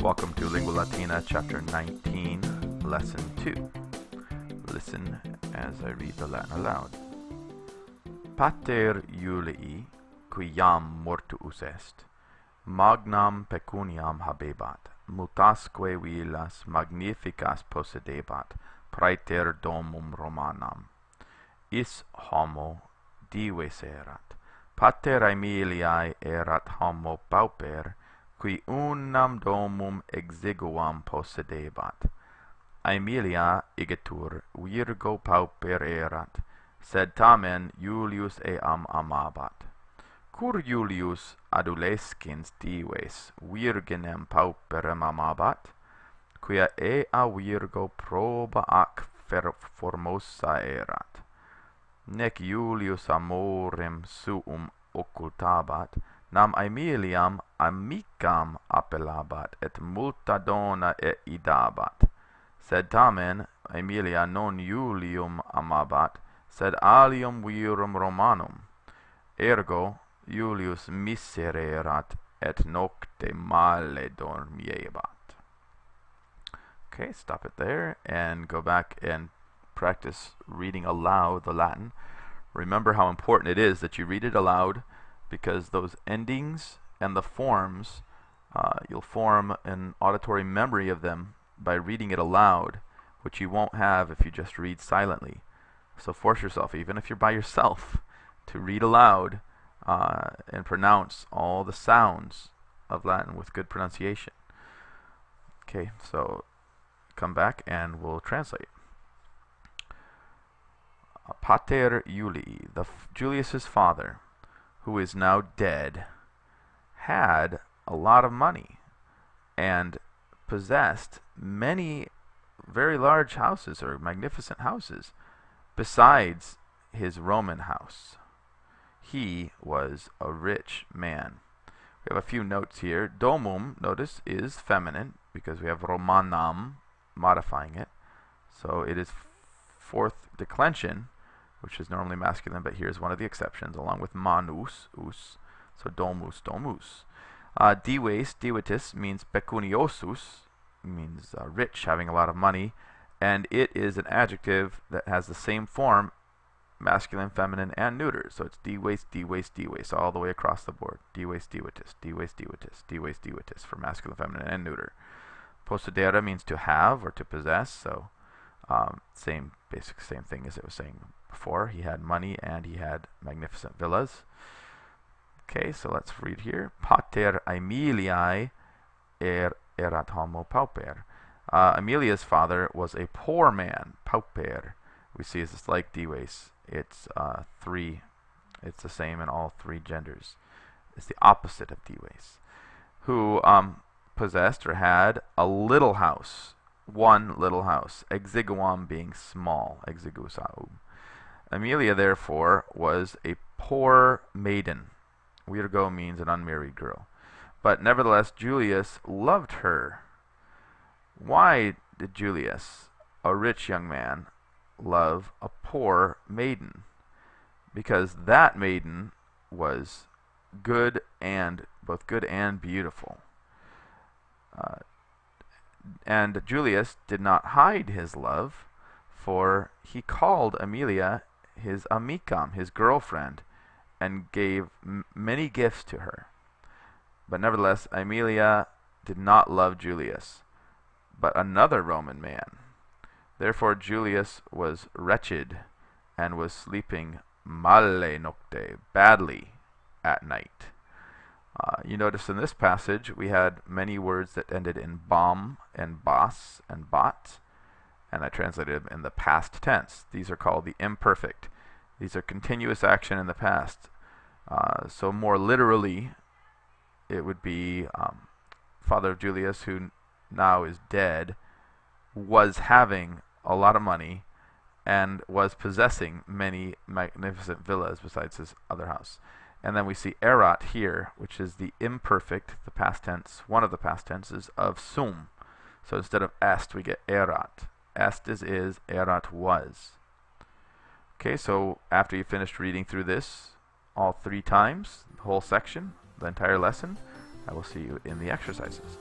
Welcome to Lingua Latina, Chapter 19, Lesson 2. Listen as I read the Latin aloud. Pater Iulii, qui iam mortuus est, magnam pecuniam habebat, multasque villas magnificas possedebat, praeter domum Romanam. Is homo dives erat. Pater Aemiliae erat homo pauper, qui unam domum exiguam possedebat. Aemilia igitur virgo pauper erat, sed tamen Iulius eam amabat. Cur Iulius adolescens dives virginem pauperem amabat, quia ea virgo proba ac formosa erat. Nec Iulius amorem suum occultabat, nam Aemiliam amicam appellabat, et multa dona idabat. Sed tamen Aemilia non Iulium amabat, sed alium virum Romanum. Ergo Iulius misererat, et nocte male dormiebat. Okay, stop it there and go back and practice reading aloud the Latin. Remember how important it is that you read it aloud, because those endings and the forms, you'll form an auditory memory of them by reading it aloud, which you won't have if you just read silently. So force yourself, even if you're by yourself, to read aloud and pronounce all the sounds of Latin with good pronunciation. Okay, so come back and we'll translate. Pater Iulii, Julius's father, who is now dead, had a lot of money and possessed many very large houses, or magnificent houses, besides his Roman house. He was a rich man. We have a few notes here. Domum, notice, is feminine because we have Romanam modifying it. So it is fourth declension, which is normally masculine, but here's one of the exceptions, along with manus, us, so domus, domus. Dives, divitis, means pecuniosus, means rich, having a lot of money, and it is an adjective that has the same form, masculine, feminine, and neuter. So it's dives, dives, dives, all the way across the board. Dives, divitis, dives, divitis, dives, divitis, for masculine, feminine, and neuter. Possedere means to have or to possess, so same thing as it was saying before. He had money and he had magnificent villas. Okay, so let's read here. Pater Aemiliae erat homo pauper. Aemilia's father was a poor man, pauper. We see it's like dives. It's three. It's the same in all three genders. It's the opposite of dives. Who possessed or had a little house. One little house, exiguam being small, exiguus aum. Aemilia, therefore, was a poor maiden. Virgo means an unmarried girl. But nevertheless, Julius loved her. Why did Julius, a rich young man, love a poor maiden? Because that maiden was good, and both good and beautiful. And Julius did not hide his love, for he called Aemilia his amicam, his girlfriend, and gave many gifts to her. But nevertheless, Aemilia did not love Julius, but another Roman man. Therefore Julius was wretched and was sleeping male nocte, badly at night. You notice in this passage we had many words that ended in bam and bas and bat, and I translated them in the past tense. These are called the imperfect. These are continuous action in the past. So more literally, it would be father of Julius, who now is dead, was having a lot of money and was possessing many magnificent villas besides his other house. And then we see erat here, which is the imperfect, the past tense, one of the past tenses of sum. So instead of est, we get erat. Est is, erat was. Okay, so after you finished reading through this all 3 times, the whole section, the entire lesson, I will see you in the exercises.